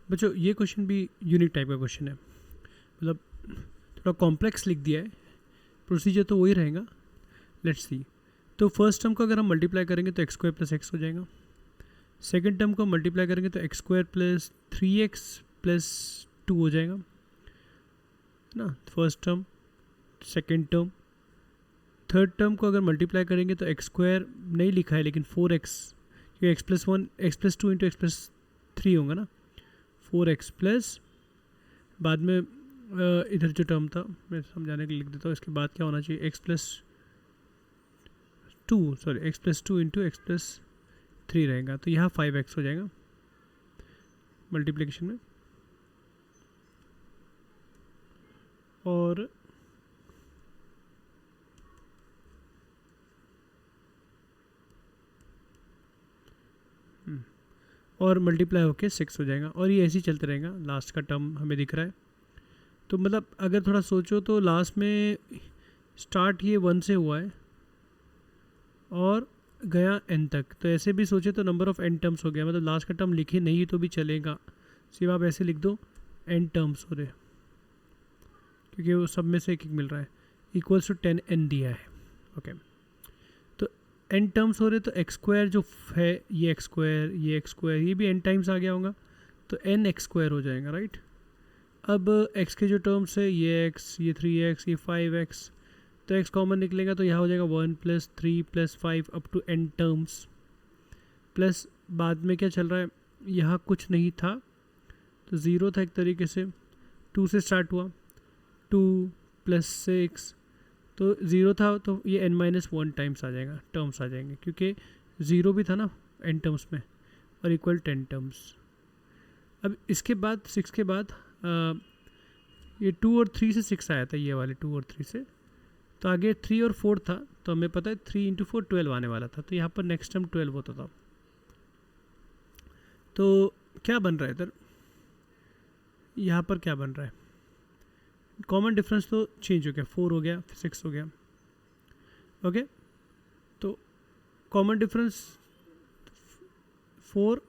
बच्चों ये क्वेश्चन भी यूनिक टाइप का क्वेश्चन है, मतलब थोड़ा कॉम्प्लेक्स लिख दिया है, प्रोसीजर तो वही रहेगा। Let's see. तो फर्स्ट टर्म को अगर हम मल्टीप्लाई करेंगे तो एक्स स्क्वायर प्लस एक्स हो जाएगा। सेकेंड टर्म को मल्टीप्लाई करेंगे तो x square plus 3x plus 2 हो जाएगा ना, first term. Second term, third term को अगर मल्टीप्लाई करेंगे तो एक्स स्क्वायर नहीं लिखा है लेकिन 4x, क्योंकि x plus 1 x plus 2 into x plus 3 होगा ना, 4x प्लस बाद में इधर जो टर्म था मैं समझाने के लिए लिख देता हूँ, इसके बाद क्या होना चाहिए, x plus 2 into x plus 3 रहेगा, तो यहाँ 5x हो जाएगा मल्टीप्लिकेशन में। और मल्टीप्लाई होके 6 हो जाएगा, और ये ऐसे ही चलते रहेगा, लास्ट का टर्म हमें दिख रहा है। तो मतलब अगर थोड़ा सोचो तो लास्ट में स्टार्ट ये 1 से हुआ है और गया n तक, तो ऐसे भी सोचे तो नंबर ऑफ n टर्म्स हो गया, मतलब लास्ट का टर्म लिखे नहीं तो भी चलेगा, सिर्फ आप ऐसे लिख दो n टर्म्स हो रहे, क्योंकि वो सब में से एक एक मिल रहा है, इक्वल्स टू 10n दिया है। ओके, तो n टर्म्स हो रहे, तो एक्स स्क्वायर जो है ये एक्स स्क्वायर ये भी n टाइम्स आ गया होगा, तो n एक्स स्क्वायर हो जाएगा, राइट। अब x के जो टर्म्स है ये x, ये 3x, ये 5x, तो x कॉमन निकलेगा तो यहाँ हो जाएगा 1 plus 3 plus 5 up to n terms, plus बाद में क्या चल रहा है, यहाँ कुछ नहीं था तो ज़ीरो था एक तरीके से, 2 से स्टार्ट हुआ, 2 प्लस 6, तो ज़ीरो था तो ये n-1 टाइम्स आ जाएगा, टर्म्स आ जाएंगे, क्योंकि ज़ीरो भी था ना n टर्म्स में, और इक्वल 10 टर्म्स। अब इसके बाद 6 के बाद ये 2 और 3 से 6 आया था, ये वाले 2 और 3 से, तो आगे 3 और 4 था, तो हमें पता है 3 इंटू 4 12 आने वाला था, तो यहाँ पर नेक्स्ट टर्म 12 होता था। तो क्या बन रहा है इधर, यहाँ पर क्या बन रहा है, कॉमन डिफरेंस तो चेंज हो गया, 4 हो गया, 6 हो गया। ओके, तो कॉमन डिफरेंस 4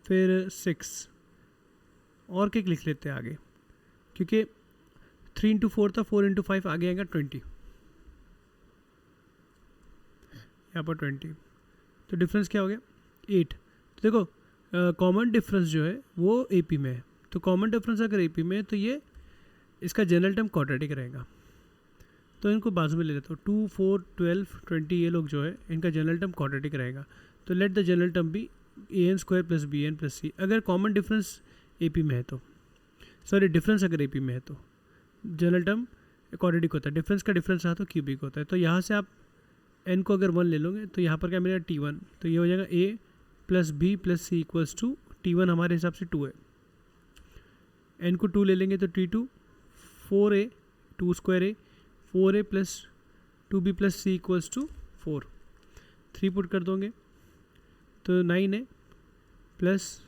फिर 6, और क्या लिख लेते हैं आगे, क्योंकि 3 इंटू 4 था, 4 इंटू 5 आगे आएगा 20, यहाँ पर 20, तो डिफरेंस क्या हो गया 8। तो देखो कॉमन डिफरेंस जो है वो AP में है, तो कॉमन डिफरेंस अगर AP में है तो ये इसका जनरल टर्म क्वाड्रेटिक रहेगा, तो इनको बाजू में ले लेता हूँ, 2 4 12 20 ये लोग जो है इनका जनरल टर्म क्वाड्रेटिक रहेगा, तो let the general term be an² plus bn plus c। अगर कॉमन डिफरेंस AP में है तो, सॉरी डिफरेंस अगर AP में है तो जनरल टर्म क्वाड्रेटिक होता है, डिफरेंस का डिफरेंस रहा तो क्यूबिक होता है, तो यहाँ से आप n को अगर 1 ले लोगे तो यहाँ पर क्या मिलेगा T1, तो ये हो जाएगा a plus b plus c equals to T1 हमारे हिसाब से 2 है, n को 2 ले लेंगे तो T2 4a 2 square a 4a plus 2b plus c equals to 4, 3 put कर दोगे तो 9a plus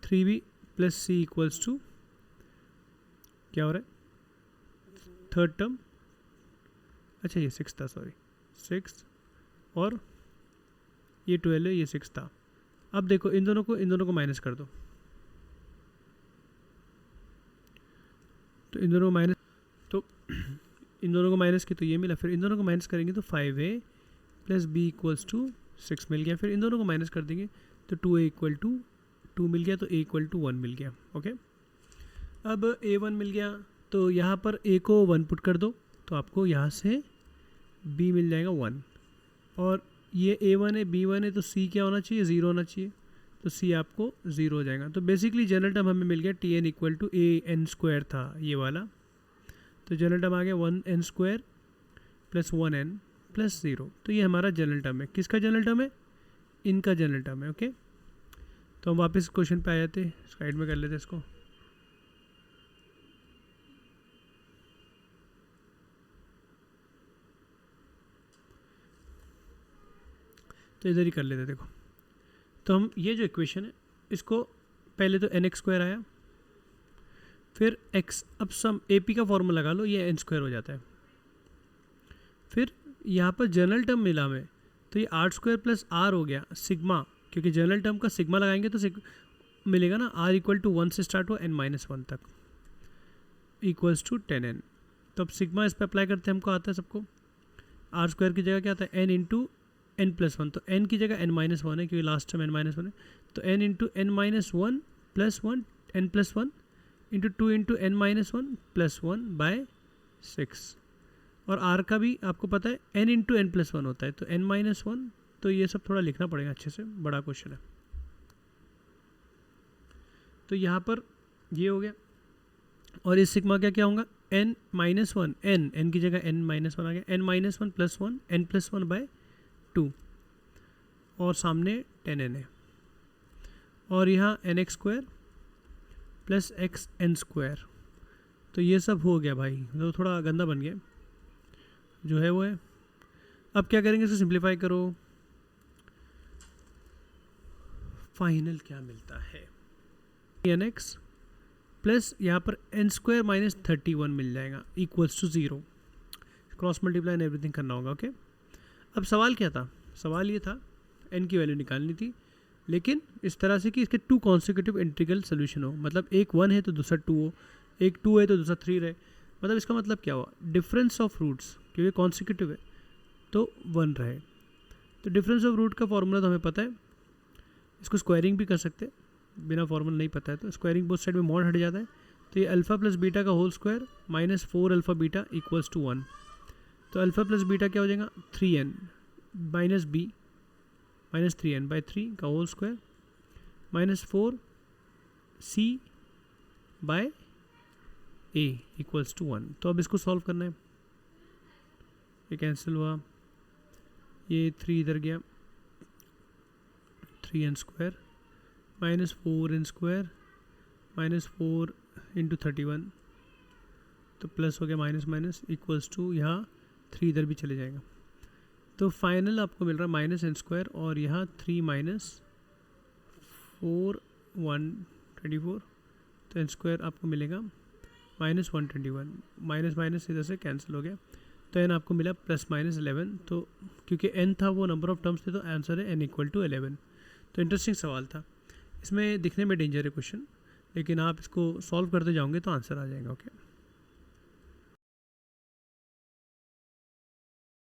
3b plus c equals to क्या हो रहा है, थर्ड टर्म, अच्छा ये 6 था, सॉरी 6, और ये 12 है, ये 6 था। अब देखो इन दोनों को माइनस कर दो, तो इन दोनों को माइनस, तो इन दोनों को माइनस की तो ये मिला, फिर इन दोनों को माइनस करेंगे तो 5a plus b equals to 6 मिल गया, फिर इन दोनों को माइनस कर देंगे तो 2a इक्वल टू 2 मिल गया, तो a इक्वल टू 1 मिल गया। ओके, अब a1 मिल गया, तो यहाँ पर a को 1 पुट कर दो तो आपको यहाँ से b मिल जाएगा 1, और ये a1 है b1 है, तो c क्या होना चाहिए 0 होना चाहिए, तो c आपको 0 हो जाएगा। तो बेसिकली जनरल टर्म हमें मिल गया tn इक्वल टू an² था ये वाला, तो जनरल टर्म आ गया 1n² प्लस 1n प्लस 0, तो ये हमारा जनरल टर्म है। किसका जनरल टर्म है, इनका जनरल टर्म है। ओके, तो हम वापस क्वेश्चन पे आ जाते, साइड में कर लेते इसको। तो इधर ही कर लेते, देखो तो हम ये जो इक्वेशन है इसको पहले तो n² आया, फिर x, अब सम AP का फॉर्मूला लगा लो, ये n² हो जाता है, फिर यहाँ पर जनरल टर्म मिला में तो ये r² प्लस r हो गया सिग्मा, क्योंकि जनरल टर्म का सिग्मा लगाएंगे तो मिलेगा ना, r इक्वल टू 1 से स्टार्ट हो n-1 तक इक्वल्स टू 10n। तो अब सिग्मा इस पर अप्लाई करते हैं, हमको आता है सबको। आर स्क्वायर की जगह क्या आता है, n into n plus one, तो n की जगह n-1 है क्योंकि लास्ट टाइम n-1 है, तो n into n-1 plus 1 n plus 1 into 2 into n-1 plus 1 by 6। और r का भी आपको पता है n इंटू n प्लस 1 होता है, तो n-1, तो ये सब थोड़ा लिखना पड़ेगा अच्छे से, बड़ा क्वेश्चन है। तो यहाँ पर ये हो गया, और इस सिग्मा क्या होगा, n-1, n की जगह n-1 आ गया, n-1 plus 1 n plus 1 bye 2, और सामने 10n है, और यहाँ nx square plus xn square. तो ये सब हो गया भाई, तो थोड़ा गंदा बन गया जो है वो है। अब क्या करेंगे, इसको सिंप्लीफाई करो, फाइनल क्या मिलता है, nx प्लस यहाँ पर n स्क्वायर माइनस 31 मिल जाएगा equals to 0। Cross multiply and everything करना होगा, ओके। अब सवाल क्या था, सवाल ये था n की वैल्यू निकालनी थी, लेकिन इस तरह से कि इसके 2 कॉन्सिक्यूटिव इंटीग्रल सोल्यूशन हो, मतलब एक 1 है तो दूसरा 2 हो, एक 2 है तो दूसरा 3 रहे। मतलब इसका मतलब क्या हुआ, डिफरेंस ऑफ रूट्स, क्योंकि कॉन्सिक्यूटिव है तो 1 रहे। तो डिफरेंस ऑफ रूट का फॉर्मूला तो हमें पता है, इसको स्क्वायरिंग भी कर सकते हैं, बिना फॉर्मूला नहीं पता है तो स्क्वायरिंग बोथ साइड में मॉड हट जाता है, तो ये अल्फ़ा प्लस बीटा का whole square minus 4 alpha beta equals to 1। तो अल्फ़ा प्लस बीटा क्या हो जाएगा, 3n minus b minus 3n by 3 का whole square minus 4c by a equals to 1। तो अब इसको सॉल्व करना है, ये कैंसिल हुआ, ये 3 इधर गया, 3n square minus 4n square minus 4 into 31, तो प्लस हो गया माइनस माइनस इक्वल्स टू, यहाँ 3 इधर भी चले जाएगा। तो फाइनल आपको मिल रहा है माइनस n स्क्वायर, और यहाँ 3 माइनस 4 124, तो n स्क्वायर आपको मिलेगा माइनस 121, माइनस माइनस इधर से कैंसिल हो गया, तो n आपको मिला प्लस माइनस 11। तो क्योंकि n था वो नंबर ऑफ टर्म्स थे, तो आंसर है n इक्वल टू 11। तो इंटरेस्टिंग सवाल था, इसमें दिखने में डेंजर है क्वेश्चन, लेकिन आप इसको सॉल्व करते जाओगे तो आंसर आ जाएगा, ओके।